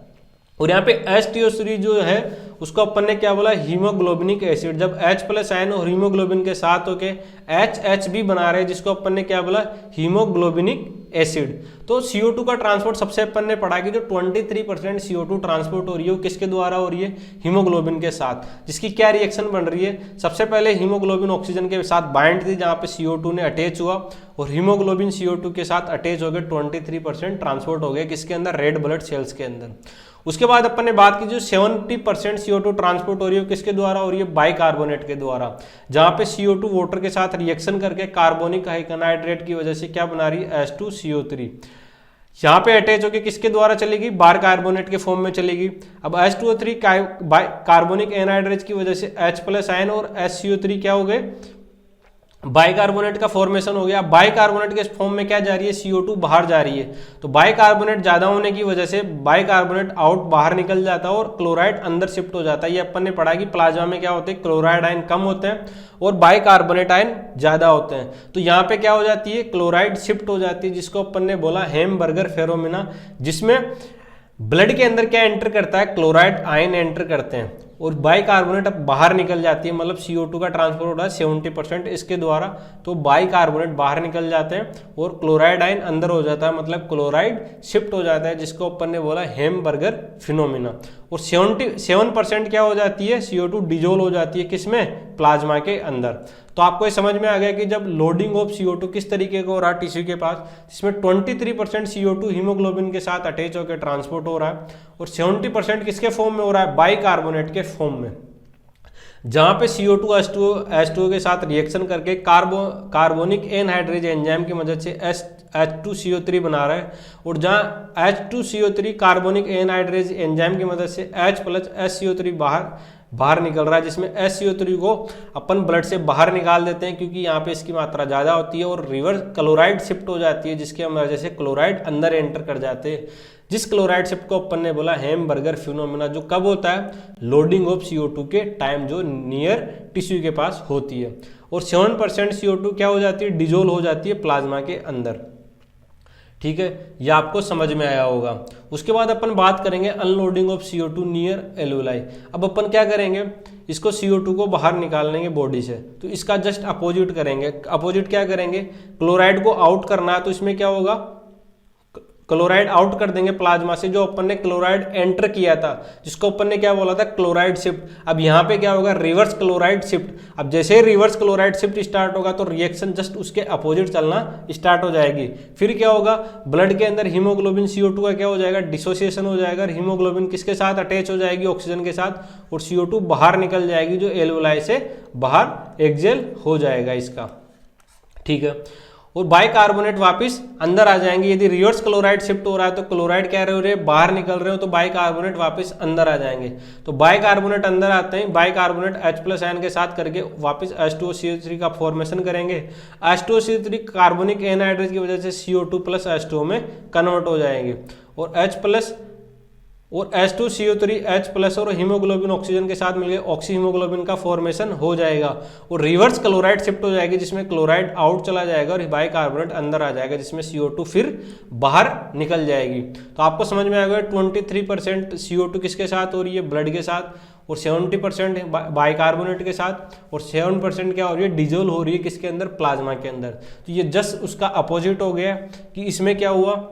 और यहाँ पे H2O3 जो है उसको अपन ने क्या बोला, हीमोग्लोबिनिक एसिड। जब H+N और हीमोग्लोबिन के साथ होके HH भी बना रहे हैं, जिसको अपन ने क्या बोला, हीमोग्लोबिनिक एसिड। तो CO2 का ट्रांसपोर्ट सबसे अपन ने पढ़ा कि जो 23% CO2 ट्रांसपोर्ट हो रही है वो किसके द्वारा हो रही है, हीमोग्लोबिन के साथ, जिसकी क्या रिएक्शन बन रही है, सबसे पहले हीमोग्लोबिन ऑक्सीजन के साथ बाइंड थी, जहां पे CO2 ने अटैच हुआ, और हीमोग्लोबिन CO2 के साथ अटैच हो गए, 23% ट्रांसपोर्ट हो गया किसके अंदर, रेड ब्लड सेल्स के अंदर। उसके बाद अपन ने बात की जो 70% CO2 ट्रांसपोर्ट हो रही है किसके द्वारा हो रही है, बाइकार्बोनेट के द्वारा, जहां पे CO2 वाटर के साथ रिएक्शन करके कार्बोनिक एनहाइड्रेट की वजह से क्या बना रही है, H2CO3, यहाँ पे अटैच होकर किसके द्वारा चलेगी, बाइकार्बोनेट के फॉर्म में चलेगी। अब H2O3 कार्बोनिक एनहाइड्रेट की वजह से H+N और HCO3 क्या हो गए, बाइकार्बोनेट का फॉर्मेशन हो गया। बाइकार्बोनेट के फॉर्म में क्या जा रही है, CO2 बाहर जा रही है, तो बाइकार्बोनेट ज्यादा होने की वजह से बाइकार्बोनेट आउट बाहर निकल जाता है और क्लोराइड अंदर शिफ्ट हो जाता है। ये अपन ने पढ़ा कि प्लाज्मा में क्या होते हैं, क्लोराइड आयन कम होते हैं और बाइकार्बोनेट आयन ज्यादा होते हैं। तो यहाँ पे क्या हो जाती है, क्लोराइड शिफ्ट हो जाती है, जिसको अपन ने बोला हेमबर्गर फेनोमेना, जिसमें ब्लड के अंदर क्या एंटर करता है, क्लोराइड आयन एंटर करते हैं और बाइकार्बोनेट अब बाहर निकल जाती है, मतलब CO2 का ट्रांसपोर्ट हो रहा है 70% इसके द्वारा, तो बाइकार्बोनेट बाहर निकल जाते हैं और क्लोराइड आयन अंदर हो जाता है, मतलब क्लोराइड शिफ्ट हो जाता है, जिसको अपन ने बोला हेमबर्गर फिनोमिना। और 77% क्या हो जाती है, CO2 डिजोल्व हो जाती है किसमें, प्लाज्मा के अंदर। तो आपको ये समझ में आ गया कि जब लोडिंग ऑफ CO2 किस तरीके का हो रहा है टिश्यू के पास, जिसमें 23% CO2 हीमोग्लोबिन के साथ अटैच होकर ट्रांसपोर्ट हो रहा है और 70% किसके फॉर्म में हो रहा है, बाइकार्बोनेट के फॉर्म में, जहां पे CO2 H2O के साथ रिएक्शन करके कार्बोनिक एनहाइड्रेज एंजाइम की मदद से H2CO3 बना रहा है, और जहां H2CO3 कार्बोनिक एनहाइड्रेज एंजाइम की मदद से H+SCO3 बाहर बाहर निकल रहा है, जिसमें SCO3 को अपन ब्लड से बाहर निकाल देते हैं क्योंकि यहाँ पे इसकी मात्रा ज़्यादा होती है और रिवर्स क्लोराइड शिफ्ट हो जाती है, जिसकी वजह से क्लोराइड अंदर एंटर कर जाते हैं। जिस क्लोराइड शिफ्ट को अपन ने बोला हैमबर्गर फिनोमेना, जो कब होता है, लोडिंग ऑफ CO2 के टाइम, जो नियर टिश्यू के पास होती है। और 7% CO2 क्या हो जाती है, डिजोल्व हो जाती है प्लाज्मा के अंदर। ठीक है, ये आपको समझ में आया होगा। उसके बाद अपन बात करेंगे unloading of CO2 near alveoli. अब अपन क्या करेंगे, इसको CO2 को बाहर निकाल लेंगे बॉडी से, तो इसका जस्ट अपोजिट करेंगे। अपोजिट क्या करेंगे, क्लोराइड को आउट करना है तो इसमें क्या होगा, क्लोराइड आउट कर देंगे प्लाज्मा से। जो अपन ने क्लोराइड एंटर किया था, जिसको अपन ने क्या बोला था, क्लोराइड शिफ्ट। अब यहाँ पे क्या होगा, रिवर्स क्लोराइड शिफ्ट। अब जैसे ही रिवर्स क्लोराइड शिफ्ट स्टार्ट होगा तो रिएक्शन जस्ट उसके अपोजिट चलना स्टार्ट हो जाएगी। फिर क्या होगा, ब्लड के अंदर हीमोग्लोबिन CO2 का क्या हो जाएगा, डिसोसिएशन हो जाएगा। हीमोग्लोबिन किसके साथ अटैच हो जाएगी, ऑक्सीजन के साथ, और CO2 बाहर निकल जाएगी, जो एल्वेलाई से बाहर एक्सहेल हो जाएगा इसका। ठीक है, और बाइकार्बोनेट वापस अंदर आ जाएंगे। यदि रिवर्स क्लोराइड शिफ्ट हो रहा है तो क्लोराइड क्या हो रहे हैं, बाहर निकल रहे हो, तो बाइकार्बोनेट वापस अंदर आ जाएंगे। तो बाइकार्बोनेट अंदर आते हैं, बाइकार्बोनेट H+ आयन के साथ करके वापस H2CO3 का फॉर्मेशन करेंगे। H2CO3 कार्बोनिक एनहाइड्रेज की वजह से CO2+ H2O में कन्वर्ट हो जाएंगे, और H+ और H2CO3 H+ और हीमोग्लोबिन ऑक्सीजन के साथ मिलकर ऑक्सी हीमोग्लोबिन का फॉर्मेशन हो जाएगा, और रिवर्स क्लोराइड शिफ्ट हो जाएगी, जिसमें क्लोराइड आउट चला जाएगा और बाइकार्बोनेट अंदर आ जाएगा, जिसमें CO2 फिर बाहर निकल जाएगी। तो आपको समझ में आएगा 23% CO2 किसके साथ हो रही है, ब्लड के साथ, और 70% बाइकार्बोनेट के साथ, और 7% क्या हो रही है, डिजोल्व हो रही है किसके अंदर, प्लाज्मा के अंदर। तो ये जस्ट उसका अपोजिट हो गया कि इसमें क्या हुआ,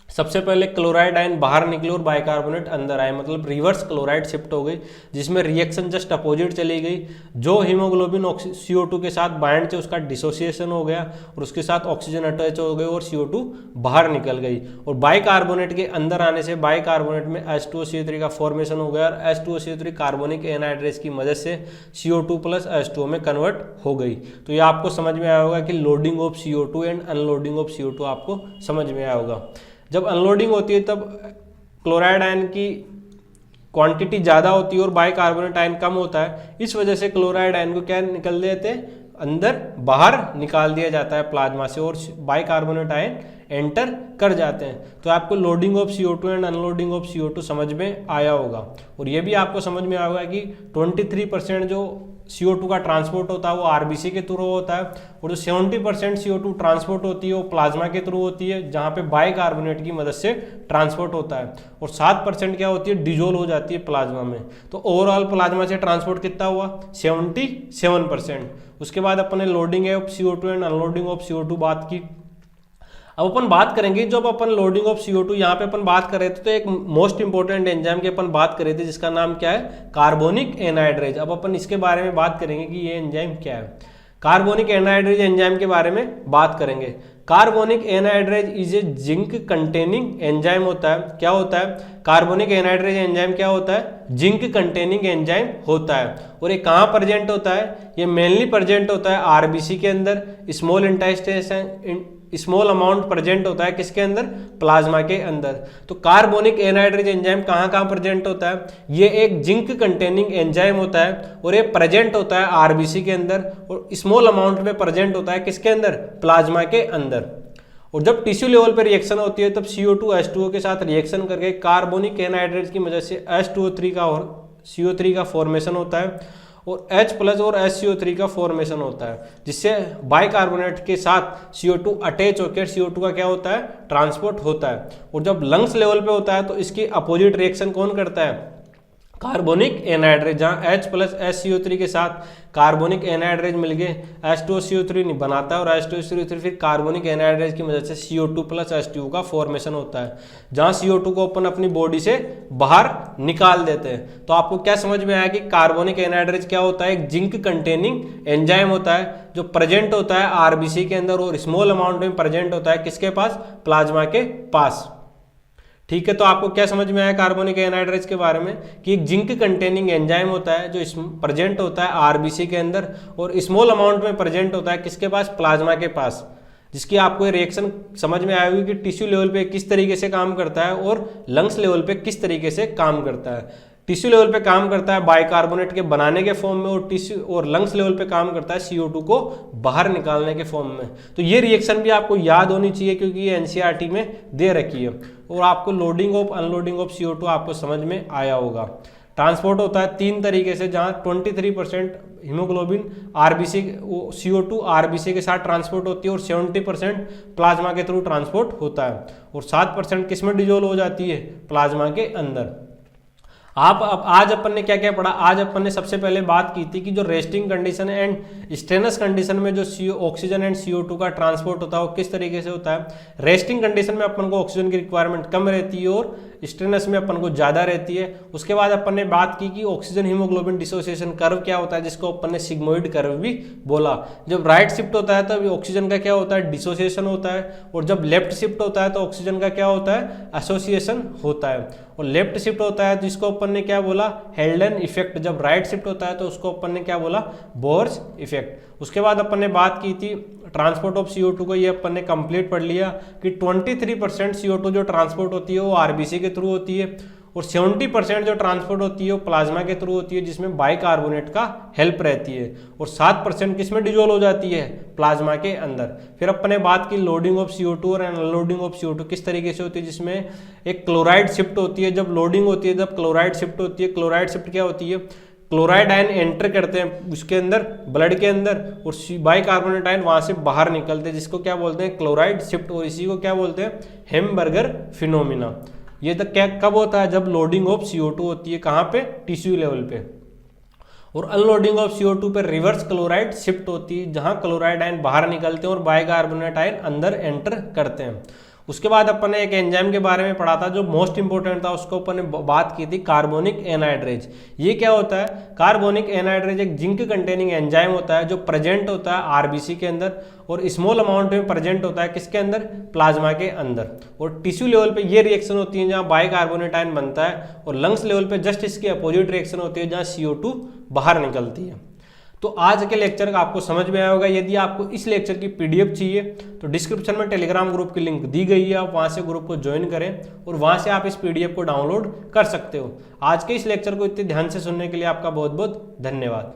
सबसे पहले क्लोराइड आयन बाहर निकले और बाइकार्बोनेट अंदर आए, मतलब रिवर्स क्लोराइड शिफ्ट हो गई, जिसमें रिएक्शन जस्ट अपोजिट चली गई। जो हीमोग्लोबिन CO2 के साथ बाइंड थे उसका डिसोसिएशन हो गया और उसके साथ ऑक्सीजन अटैच हो गई और CO2 बाहर निकल गई। और बाइकार्बोनेट के अंदर आने से बाइकार्बोनेट में H2CO3 का फॉर्मेशन हो गया और H2CO3 कार्बोनिक एनहाइड्रेज की मदद से CO2+ H2O में कन्वर्ट हो गई। तो ये आपको समझ में आया होगा कि loading of CO2 and unloading of CO2 आपको समझ में आया होगा। जब अनलोडिंग होती है तब क्लोराइड आयन की क्वांटिटी ज़्यादा होती है और बाइकार्बोनेट आयन कम होता है। इस वजह से क्लोराइड आयन को क्या निकल देते हैं, अंदर बाहर निकाल दिया जाता है प्लाज्मा से, और बाइकार्बोनेट आयन एंटर कर जाते हैं। तो आपको loading of CO2 and unloading of CO2 समझ में आया होगा। और ये भी आपको समझ में आया होगा कि 23% जो CO2 का ट्रांसपोर्ट होता है वो RBC के थ्रू होता है, और जो 70% CO2 ट्रांसपोर्ट होती है वो प्लाज्मा के थ्रू होती है, जहाँ पे बाइकार्बोनेट की मदद से ट्रांसपोर्ट होता है, और 7% क्या होती है, डिजोल्व हो जाती है प्लाज्मा में। तो ओवरऑल प्लाज्मा से ट्रांसपोर्ट कितना हुआ, 77%। उसके बाद अपन ने loading of CO2 and unloading of CO2 बात की। अब अपन बात करेंगे, जब अपन लोडिंग ऑफ CO2 यहाँ पे अपन बात कर रहे थे तो एक मोस्ट इंपोर्टेंट एंजाइम की अपन बात कर रहे थे, जिसका नाम क्या है, कार्बोनिक एनहाइड्रेज। अब अपन इसके बारे में बात करेंगे कि ये एंजाइम क्या है। कार्बोनिक एनहाइड्रेज एंजाइम के बारे में बात करेंगे। Carbonic anhydrase is a zinc containing enzyme होता है। क्या होता है, कार्बोनिक एनहाइड्रेज एंजाइम क्या होता है, जिंक कंटेनिंग एंजाइम होता है। और ये कहाँ प्रेजेंट होता है, ये मेनली प्रेजेंट होता है RBC के अंदर, small intestine small amount present होता है किसके अंदर, प्लाज्मा के अंदर। तो कार्बोनिक एनहाइड्रेज एंजाइम कहाँ कहाँ प्रेजेंट होता है, ये एक जिंक कंटेनिंग एंजाइम होता है और ये प्रेजेंट होता है RBC के अंदर, और स्मॉल अमाउंट में प्रेजेंट होता है किसके अंदर, प्लाज्मा के अंदर। और जब टिश्यू लेवल पर रिएक्शन होती है तब CO2 H2O के साथ रिएक्शन करके कार्बोनिक एनहाइड्रेज की वजह से H2O3 का और CO3 का फॉर्मेशन होता है, और H+ और SCO3 का फॉर्मेशन होता है, जिससे बाइकार्बोनेट के साथ CO2 अटैच होकर CO2 का क्या होता है, ट्रांसपोर्ट होता है। और जब लंग्स लेवल पे होता है तो इसकी अपोजिट रिएक्शन कौन करता है, कार्बोनिक एनहाइड्रेज, जहाँ H+ SCO3 के साथ कार्बोनिक एनहाइड्रेज मिलके H2CO3 नहीं बनाता है, और H2CO3 फिर कार्बोनिक एनहाइड्रेज की मदद से CO2+ H2O का फॉर्मेशन होता है, जहाँ CO2 को अपन अपनी बॉडी से बाहर निकाल देते हैं। तो आपको क्या समझ में आया कि कार्बोनिक एनहाइड्रेज क्या होता है, एक जिंक कंटेनिंग एंजाइम होता है जो प्रेजेंट होता है RBC के अंदर और स्मॉल अमाउंट में प्रेजेंट होता है किसके पास, प्लाज्मा के पास। ठीक है, तो आपको क्या समझ में आया कार्बोनिक एनहाइड्रेज के बारे में, कि एक जिंक कंटेनिंग एंजाइम होता है जो प्रेजेंट होता है RBC के अंदर और स्मॉल अमाउंट में प्रेजेंट होता है किसके पास, प्लाज्मा के पास, जिसकी आपको रिएक्शन समझ में आएगी कि टिश्यू लेवल पे किस तरीके से काम करता है और लंग्स लेवल पे किस तरीके से काम करता है। टिश्यू लेवल पे काम करता है बाइकार्बोनेट के बनाने के फॉर्म में, और टिश्यू और लंग्स लेवल पे काम करता है CO2 को बाहर निकालने के फॉर्म में। तो ये रिएक्शन भी आपको याद होनी चाहिए क्योंकि ये NCERT में दे रखी है। और आपको loading of unloading of CO2 आपको समझ में आया होगा। ट्रांसपोर्ट होता है 3 तरीके से, जहाँ 23% हीमोग्लोबिन RBC CO2 RBC के साथ ट्रांसपोर्ट होती है और 70% प्लाज्मा के थ्रू ट्रांसपोर्ट होता है, और 7% किस में डिजोल्व हो जाती है, प्लाज्मा के अंदर। अब आज अपन ने क्या क्या पढ़ा, आज अपन ने सबसे पहले बात की थी कि जो resting condition and stannous condition में जो ऑक्सीजन एंड CO2 का ट्रांसपोर्ट होता है वो किस तरीके से होता है। रेस्टिंग कंडीशन में अपन को ऑक्सीजन की रिक्वायरमेंट कम रहती है और स्टेनस में अपन को ज़्यादा रहती है। उसके बाद अपन ने बात की कि ऑक्सीजन हीमोग्लोबिन डिसोसिएशन कर्व क्या होता है, जिसको अपन ने सिग्मोइड कर्व भी बोला। जब राइट शिफ्ट होता है तब ऑक्सीजन का क्या होता है, डिसोसिएशन होता है, और जब लेफ्ट शिफ्ट होता है तो ऑक्सीजन का क्या होता है, एसोसिएशन होता है। और लेफ्ट शिफ्ट होता है जिसको अपन ने क्या बोला, हेल्डन इफेक्ट। जब राइट शिफ्ट होता है तो उसको अपन ने क्या बोला, बोर्स इफेक्ट। उसके बाद अपन ने बात की थी ट्रांसपोर्ट ऑफ CO2 को, ये अपन ने कंप्लीट पढ़ लिया कि 23% CO2 जो ट्रांसपोर्ट होती है वो RBC के थ्रू होती है, और 70% जो ट्रांसपोर्ट होती है वो प्लाज्मा के थ्रू होती है, जिसमें बाइकार्बोनेट का हेल्प रहती है, और 7% किस में डिजोल्व हो जाती है, प्लाज्मा के अंदर। फिर अपन ने बात की लोडिंग ऑफ CO2 और अनलोडिंग ऑफ CO2 किस तरीके से होती है, जिसमें एक क्लोराइड शिफ्ट होती है जब लोडिंग होती है, जब क्लोराइड शिफ्ट होती है। क्लोराइड शिफ्ट क्या होती है, क्लोराइड आयन एंटर करते हैं उसके अंदर, ब्लड के अंदर, और बाइकार्बोनेट आयन वहां से बाहर निकलते हैं, जिसको क्या बोलते हैं, क्लोराइड शिफ्ट, और इसी को क्या बोलते हैं, हेमबर्गर फिनोमिना। ये तो क्या कब होता है, जब लोडिंग ऑफ CO2 होती है, कहाँ पे, टिश्यू लेवल पे। और अनलोडिंग ऑफ CO2 पे रिवर्स क्लोराइड शिफ्ट होती है, जहां क्लोराइड आयन बाहर निकलते हैं और बाइकार्बोनेट आयन अंदर एंटर करते हैं। उसके बाद अपन ने एक एंजाइम के बारे में पढ़ा था जो मोस्ट इंपॉर्टेंट था, उसको अपन ने बात की थी कार्बोनिक एनहाइड्रेज। ये क्या होता है, कार्बोनिक एनहाइड्रेज एक जिंक कंटेनिंग एंजाइम होता है जो प्रेजेंट होता है RBC के अंदर, और स्मॉल अमाउंट में प्रेजेंट होता है किसके अंदर, प्लाज्मा के अंदर। और टिश्यू लेवल पे ये रिएक्शन होती है जहाँ बाइकार्बोनेट आयन बनता है, और लंग्स लेवल पे जस्ट इसकी अपोजिट रिएक्शन होती है जहाँ CO2 बाहर निकलती है। तो आज के लेक्चर का आपको समझ में आया होगा। यदि आपको इस लेक्चर की PDF चाहिए तो डिस्क्रिप्शन में टेलीग्राम ग्रुप की लिंक दी गई है, आप वहां से ग्रुप को ज्वाइन करें और वहां से आप इस PDF को डाउनलोड कर सकते हो। आज के इस लेक्चर को इतने ध्यान से सुनने के लिए आपका बहुत बहुत धन्यवाद।